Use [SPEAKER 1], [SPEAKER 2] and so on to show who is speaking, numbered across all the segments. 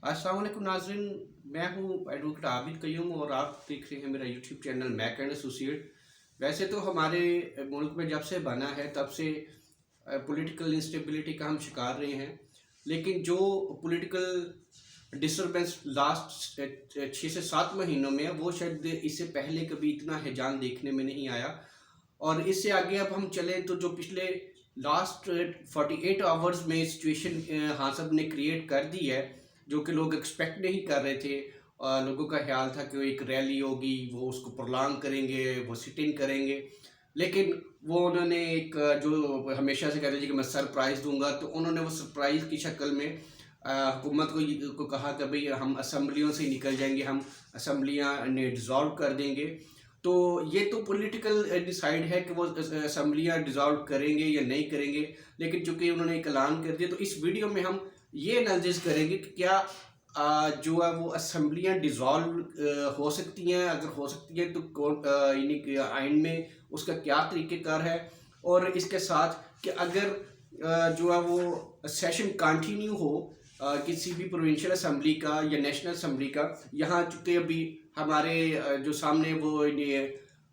[SPEAKER 1] अस्सलाम वालेकुम नाज़रीन। मैं हूँ एडवोकेट आबिद कयूम और आप देख रहे हैं मेरा YouTube channel Mac and associate. वैसे तो हमारे मुल्क में जब से बना है तब से पॉलिटिकल इंस्टेबिलिटी का हम शिकार रहे हैं, लेकिन जो पॉलिटिकल डिस्टर्बेंस लास्ट 6 से 7 महीनों में है वो शायद इससे पहले कभी इतना हैजान देखने में नहीं आया। और इससे आगे अब हम चलें तो जो पिछले लास्ट 48 आवर्स में सिचुएशन हाँ सब ने क्रिएट कर दी है, जो कि लोग एक्सपेक्ट नहीं कर रहे थे। लोगों का ख्याल था कि वो एक रैली होगी, वो उसको प्रोलांग करेंगे, वो सिट इन करेंगे, लेकिन वो उन्होंने एक जो हमेशा से कहते थे कि मैं सरप्राइज़ दूंगा, तो उन्होंने वो सरप्राइज़ की शक्ल में हुकूमत को कहा कि भाई हम असम्बलियों से निकल जाएंगे, हम असम्बलियाँ डिज़ोल्व कर देंगे। तो ये तो पॉलिटिकल डिसाइड है कि वो असम्बलियाँ डिज़ोल्व करेंगे या नहीं करेंगे, लेकिन चूंकि उन्होंने एक ऐलान कर दिया तो इस वीडियो में हम ये एनालिसिस करेंगे कि क्या जो है वो असम्बलियाँ डिज़ोल्व हो सकती हैं। अगर हो सकती है तो कौन यानी कि आइन में उसका क्या तरीक़ेकार है, और इसके साथ कि अगर जो है वो सेशन कंटिन्यू हो किसी भी प्रोविंशियल असम्बली का या नेशनल असम्बली का। यहाँ चूँकि अभी हमारे जो सामने वो ये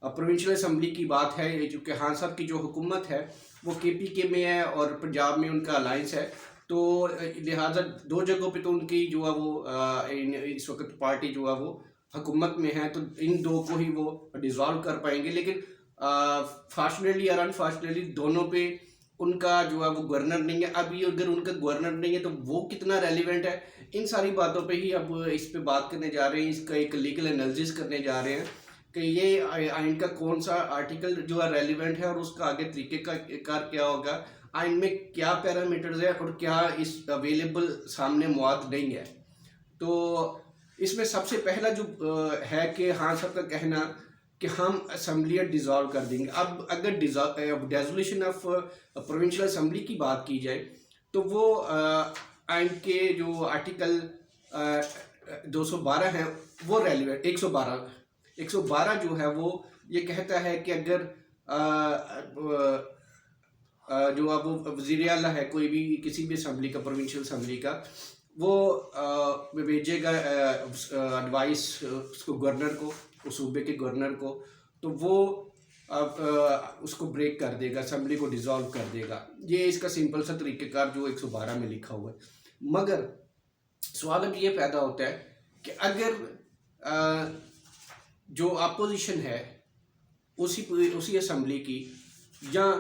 [SPEAKER 1] प्रोविंशियल असम्बली की बात है, चूँकि खान साहब की जो हुकूमत है वो KPK में है और पंजाब में उनका अलाइंस है, तो लिहाजा दो जगहों पे तो उनकी जो है वो इस वक्त पार्टी जो है वो हुकूमत में है, तो इन दो को ही वो डिज़ोल्व कर पाएंगे। लेकिन फॉर्चुनेटली और अनफॉर्चुनेटली दोनों पे उनका जो है वो गवर्नर नहीं है। अभी अगर उनका गवर्नर नहीं है तो वो कितना रेलिवेंट है, इन सारी बातों पे ही अब इस पे बात करने जा रहे हैं, इसका एक लीगल एनालिसिस करने जा रहे हैं कि ये आइन का कौन सा आर्टिकल जो है रेलिवेंट है और उसका आगे तरीके का कार क्या होगा, आइन में क्या पैरामीटर्स है और क्या इस अवेलेबल सामने मौत नहीं है। तो इसमें सबसे पहला जो है कि हाँ सब का कहना कि हम असम्बलियाँ डिज़ोल्व कर देंगे। अब अगर डिसोल्यूशन ऑफ प्रोविंशियल असम्बली की बात की जाए तो वो आइन के जो आर्टिकल 212 है वो रेलिवेंट 112 जो है वो ये कहता है कि अगर जो अब वज़ीर आला है कोई भी किसी भी असम्बली का, प्रोविंशियल असम्बली का, वो भेजेगा एडवाइस उसको गवर्नर को, उस सूबे के गवर्नर को, तो वो उसको ब्रेक कर देगा, असम्बली को डिज़ोल्व कर देगा। ये इसका सिंपल सा तरीक़ेकार जो 112 में लिखा हुआ है। मगर सवाल अब ये पैदा होता है कि अगर जो अपोजिशन है उसी असम्बली की या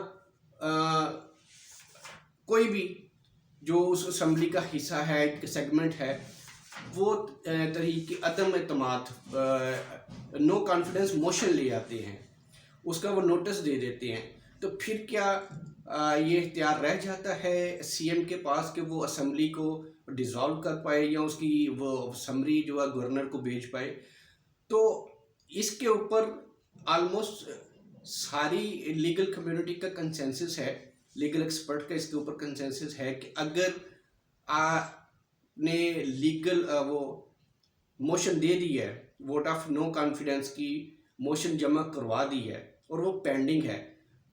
[SPEAKER 1] कोई भी जो उस असम्बली का हिस्सा है, सेगमेंट है, वो तरीके अदम एतमाद नो कॉन्फिडेंस मोशन ले आते हैं, उसका वो नोटिस दे देते हैं, तो फिर क्या ये इख्तियार रह जाता है CM के पास कि वो असम्बली को डिज़ोल्व कर पाए या उसकी वो समरी जो है गवर्नर को भेज पाए। तो इसके ऊपर ऑलमोस्ट सारी लीगल कम्युनिटी का कंसेंसस है, लीगल एक्सपर्ट का इसके ऊपर कंसेंसस है कि अगर ने लीगल वो मोशन दे दी है, वोट ऑफ नो कॉन्फिडेंस की मोशन जमा करवा दी है और वो पेंडिंग है,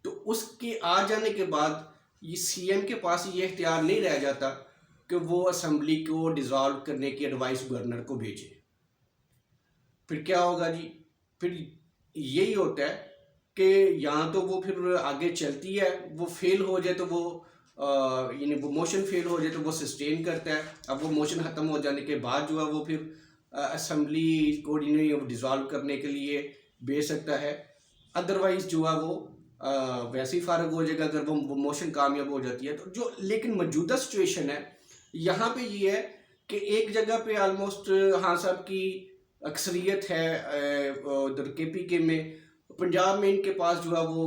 [SPEAKER 1] तो उसके आ जाने के बाद ये CM के पास ये इख्तियार नहीं रह जाता कि वो असम्बली को डिज़ोल्व करने की एडवाइस गवर्नर को भेजे। फिर क्या होगा जी? फिर यही होता है कि या तो वो फिर आगे चलती है, वो फेल हो जाए तो वो यानी वो मोशन फेल हो जाए तो वो सस्टेन करता है। अब वो मोशन ख़त्म हो जाने के बाद जो है वो फिर असम्बली को डिज़ोल्व करने के लिए भेज सकता है, अदरवाइज़ जो है वो वैसे ही फारग हो जाएगा अगर वो मोशन कामयाब हो जाती है। तो जो लेकिन मौजूदा सिचुएशन है यहाँ पे ये है कि एक जगह पे ऑलमोस्ट हाँ साहब की अक्सरियत है उधर KPK में, पंजाब में इनके पास जो है वो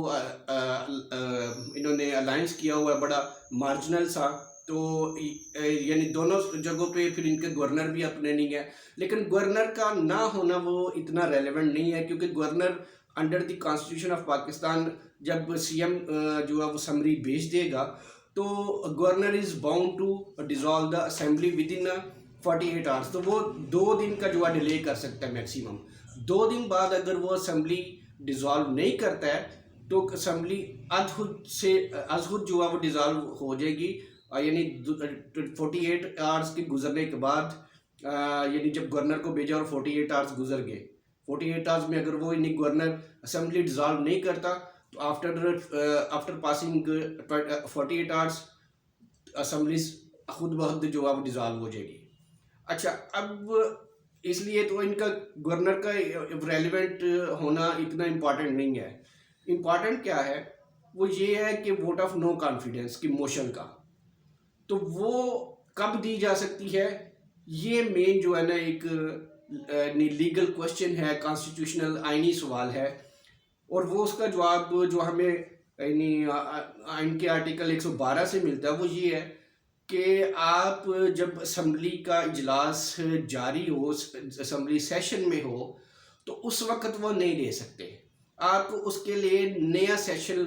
[SPEAKER 1] इन्होंने अलायंस किया हुआ है बड़ा मार्जिनल सा, तो यानी दोनों जगहों पे फिर इनके गवर्नर भी अपने नहीं है। लेकिन गवर्नर का ना होना वो इतना रेलेवेंट नहीं है, क्योंकि governor under the constitution of Pakistan जब CM जो है वो समरी भेज देगा तो governor is bound to dissolve the assembly within 48 hours. तो वो 2 दिन का जो है डिले कर सकता है मैक्सिमम। 2 दिन बाद अगर वो असेंबली डिज़ोल्व नहीं करता है तो असम्बली अजहुद जो है वो डिज़ोल्व हो जाएगी, यानी 48 आवर्स के गुजरने के बाद यानी जब गवर्नर को भेजा और 48 आवर्स गुजर गए, 48 आवर्स में अगर वो यानी गवर्नर असेंबली डिज़ोल्व नहीं करता तो आफ्टर पासिंग 48 आवर्स असेंबली खुद ब खुद जो है वो डिज़ोल्व हो जाएगी। अच्छा, अब इसलिए तो इनका गवर्नर का रेलिवेंट होना इतना इम्पॉर्टेंट नहीं है। इम्पॉर्टेंट क्या है, वो ये है कि वोट ऑफ नो कॉन्फिडेंस की मोशन का, तो वो कब दी जा सकती है, ये मेन जो है ना एक लीगल क्वेश्चन है, कॉन्स्टिट्यूशनल आइनी सवाल है। और वो उसका जवाब जो हमें यानी आइन के आर्टिकल 112 से मिलता है वो ये है कि आप जब असम्बली का इजलास जारी हो, असम्बली सेशन में हो, तो उस वक्त वो नहीं दे सकते। आपको उसके लिए नया सेशन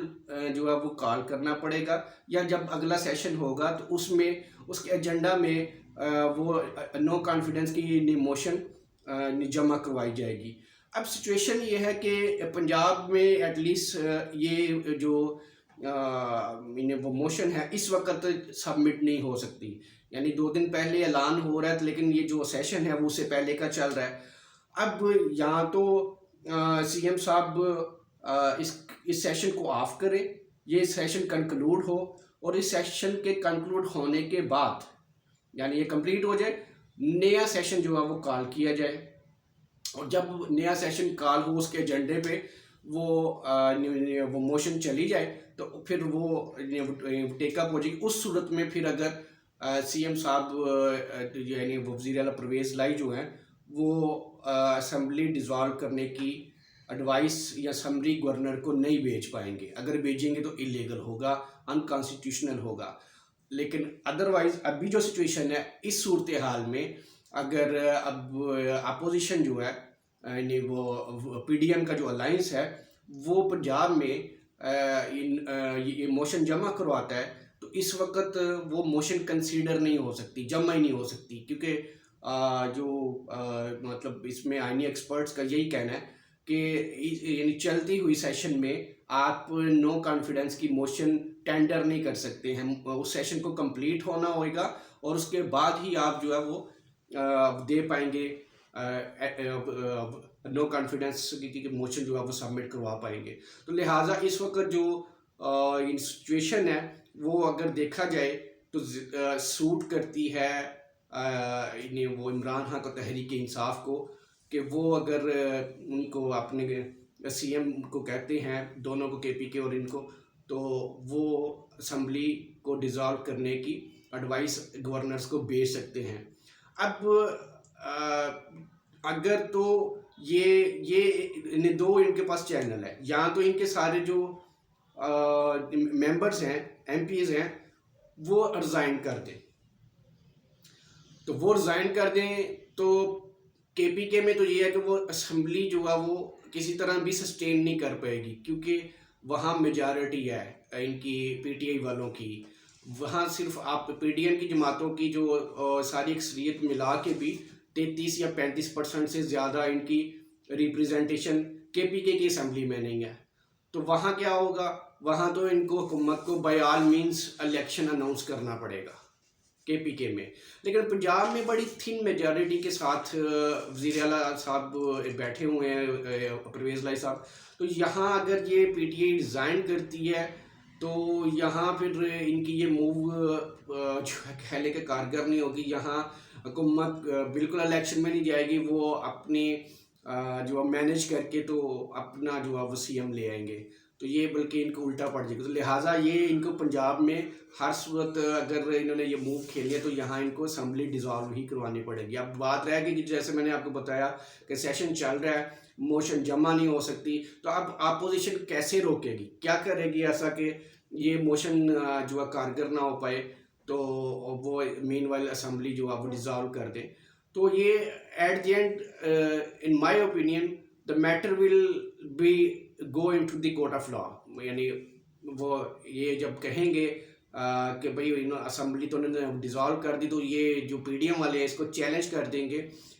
[SPEAKER 1] जो है वो कॉल करना पड़ेगा, या जब अगला सेशन होगा तो उसमें उसके एजेंडा में वो नो कॉन्फिडेंस की मोशन जमा करवाई जाएगी। अब सिचुएशन ये है कि पंजाब में एटलीस्ट ये जो वो मोशन है इस वक्त सबमिट नहीं हो सकती, यानी 2 दिन पहले ऐलान हो रहा है, लेकिन ये जो सेशन है वो उससे पहले का चल रहा है। अब यहाँ तो सीएम साहब इस सेशन को ऑफ करें, ये सेशन कंक्लूड हो, और इस सेशन के कंक्लूड होने के बाद यानी ये कंप्लीट हो जाए, नया सेशन जो है वो कॉल किया जाए, और जब नया सेशन कॉल हो उसके एजेंडे पे वो मोशन चली जाए तो फिर वो टेकअप हो जाएगी। उस सूरत में फिर अगर सीएम साहब यानी वज़ीर आला परवेज़ लाई जो हैं वो असम्बली डिज़ोल्व करने की एडवाइस या समरी गवर्नर को नहीं भेज पाएंगे। अगर भेजेंगे तो इलीगल होगा, अनकॉन्स्टिट्यूशनल होगा। लेकिन अदरवाइज अभी जो सिचुएशन है, इस सूरत हाल में अगर अब अपोजिशन जो है यानी वो पीडीएम का जो अलायंस है वो पंजाब में ये मोशन जमा करवाता है, तो इस वक्त वो मोशन कंसीडर नहीं हो सकती, जमा ही नहीं हो सकती, क्योंकि मतलब इसमें आईनी एक्सपर्ट्स का यही कहना है कि यानी चलती हुई सेशन में आप नो कॉन्फिडेंस की मोशन टेंडर नहीं कर सकते हैं। उस सेशन को कंप्लीट होना होगा और उसके बाद ही आप जो है वो दे पाएंगे नो कॉन्फिडेंस की मोशन जो है वो सबमिट करवा पाएंगे। तो लिहाजा इस वक्त जो सिचुएशन है वो अगर देखा जाए तो सूट करती है वो इमरान खान को, तहरीक इंसाफ को, कि वो अगर उनको अपने सीएम को कहते हैं, दोनों को, केपीके और इनको, तो वो असम्बली को डिज़ोल्व करने की एडवाइस गवर्नर्स को भेज सकते हैं। अब अगर तो ये दो इनके पास चैनल है, या तो इनके सारे जो मेंबर्स हैं, एमपीज हैं, वो रिज़ाइन कर दें, तो वो रिज़ाइन कर दें तो केपीके में तो ये है कि वो असम्बली जो है वो किसी तरह भी सस्टेन नहीं कर पाएगी, क्योंकि वहाँ मेजॉरिटी है इनकी पीटीआई वालों की। वहाँ सिर्फ आप पीडीएम की जमातों की जो सारी अक्सरियत मिला के भी 33 या 35% से ज़्यादा इनकी रिप्रेजेंटेशन केपीके की असम्बली में नहीं है। तो वहाँ क्या होगा, वहाँ तो इनको हुकूमत को by all means election announce करना पड़ेगा केपीके में। लेकिन पंजाब में बड़ी थिन मेजॉरिटी के साथ वज़ीर आला साहब बैठे हुए हैं, परवेज़ लाई साहब, तो यहाँ अगर ये पीटीआई डिज़ाइन करती है तो यहाँ फिर इनकी ये मूव जो है कहने के कारगर नहीं होगी। यहाँ हुकूमत बिल्कुल इलेक्शन में नहीं जाएगी, वो अपनी जो मैनेज करके तो अपना जो है वो सीएम ले आएंगे, तो ये बल्कि इनको उल्टा पड़ जाएगा। तो लिहाजा ये इनको पंजाब में हर सूरत अगर इन्होंने ये मूव खेली है तो यहाँ इनको असम्बली डिज़ोल्व ही करवानी पड़ेगी। अब बात रह गई कि जैसे मैंने आपको बताया कि सेशन चल रहा है, मोशन जमा नहीं हो सकती, तो अब अपोजिशन कैसे रोकेगी, क्या करेगी ऐसा कि ये मोशन जो है कारगर ना हो पाए, तो वो मीनवाइल असम्बली जो है वो डिज़ोल्व कर दें। तो ये at the and in my opinion the matter will be go into the court of law, यानी वो ये जब कहेंगे कि भाई असम्बली तो उन्होंने डिज़ोल्व कर दी, तो ये जो पीडीएम वाले हैं इसको चैलेंज कर देंगे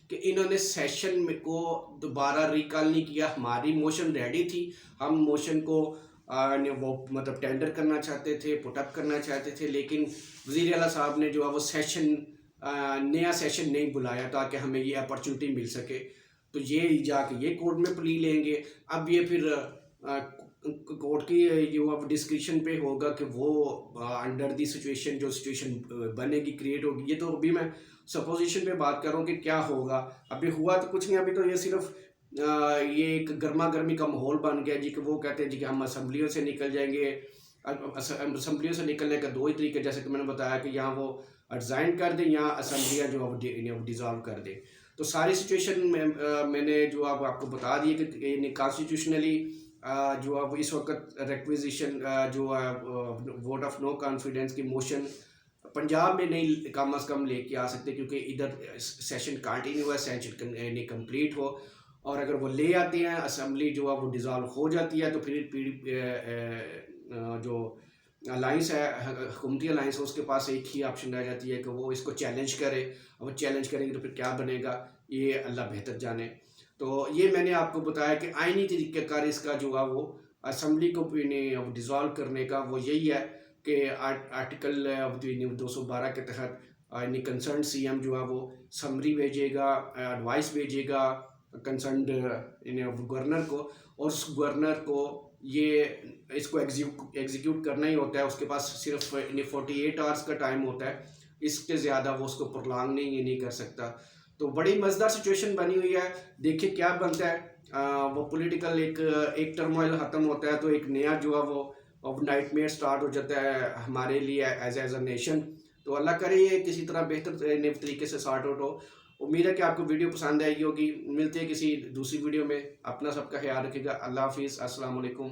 [SPEAKER 1] कि इन्होंने सेशन में को दोबारा रिकॉल नहीं किया, हमारी मोशन रेडी थी, हम मोशन को वो मतलब टेंडर करना चाहते थे, पुटअप करना चाहते थे, लेकिन वज़ीर आला साहब ने जो है वो सेशन नया सेशन नहीं बुलाया ताकि हमें ये अपॉर्चुनिटी मिल सके। तो ये जाके ये कोर्ट में प्ली लेंगे। अब ये फिर कोर्ट की जो अब डिस्क्रिप्शन पे होगा कि वो अंडर दी सिचुएशन जो सिचुएशन बनेगी क्रिएट होगी। ये तो अभी मैं सपोजिशन पे बात कर रहा हूँ कि क्या होगा। अभी हुआ तो कुछ नहीं, अभी तो ये सिर्फ ये एक गर्मा गर्मी का माहौल बन गया जी कि वो कहते हैं जी कि हम असम्बलियों से निकल जाएंगे। असम्बलियों से निकलने का दो ही तरीके, जैसे कि मैंने बताया कि यहाँ वो रिज़ाइन कर दें या असम्बलियाँ जो अब डिज़ोल्व कर दें। तो सारी सिचुएशन में मैंने जो अब आपको बता दी कि कॉन्स्टिट्यूशनली जो अब इस वक्त रिक्विजिशन जो वोट ऑफ नो कॉन्फिडेंस की मोशन पंजाब में नहीं कम अज़ कम लेके आ सकते, क्योंकि इधर सेशन कंटिन्यू है, सेशन नहीं कंप्लीट हो। और अगर वो ले आते हैं असम्बली जो है वो डिज़ोल्व हो जाती है, तो फिर जो अलाइंस है, हुकूमती अलाइंस है, उसके पास एक ही ऑप्शन रह जाती है कि वो इसको चैलेंज करे। वो चैलेंज करेंगे तो फिर क्या बनेगा ये अल्लाह बेहतर जाने। तो ये मैंने आपको बताया कि आइनी तरीक़ेकार इसका जो है वो असम्बली को डिज़ोल्व करने का वो यही है कि आर्टिकल 212 के तहत कंसर्न सीएम जो है वो समरी भेजेगा, एडवाइस भेजेगा कंसर्न गवर्नर को, और उस गवर्नर को ये इसको एग्जीक्यूट करना ही होता है। उसके पास सिर्फ 48 आवर्स का टाइम होता है, इसके ज़्यादा वो उसको प्रोलॉन्ग नहीं कर सकता। तो बड़ी मज़ेदार सिचुएशन बनी हुई है, देखिए क्या बनता है। वो पॉलिटिकल एक टर्मोइल ख़त्म होता है तो एक नया जो है वो नाइटमेयर स्टार्ट हो जाता है हमारे लिए एज अ नेशन। तो अल्लाह करे ये किसी तरह बेहतर तरीके से सॉर्ट आउट हो। उम्मीद है कि आपको वीडियो पसंद आएगी होगी। मिलते हैं किसी दूसरी वीडियो में। अपना सबका ख्याल रखिएगा। अल्लाह हाफिज़। अस्सलाम वालेकुम।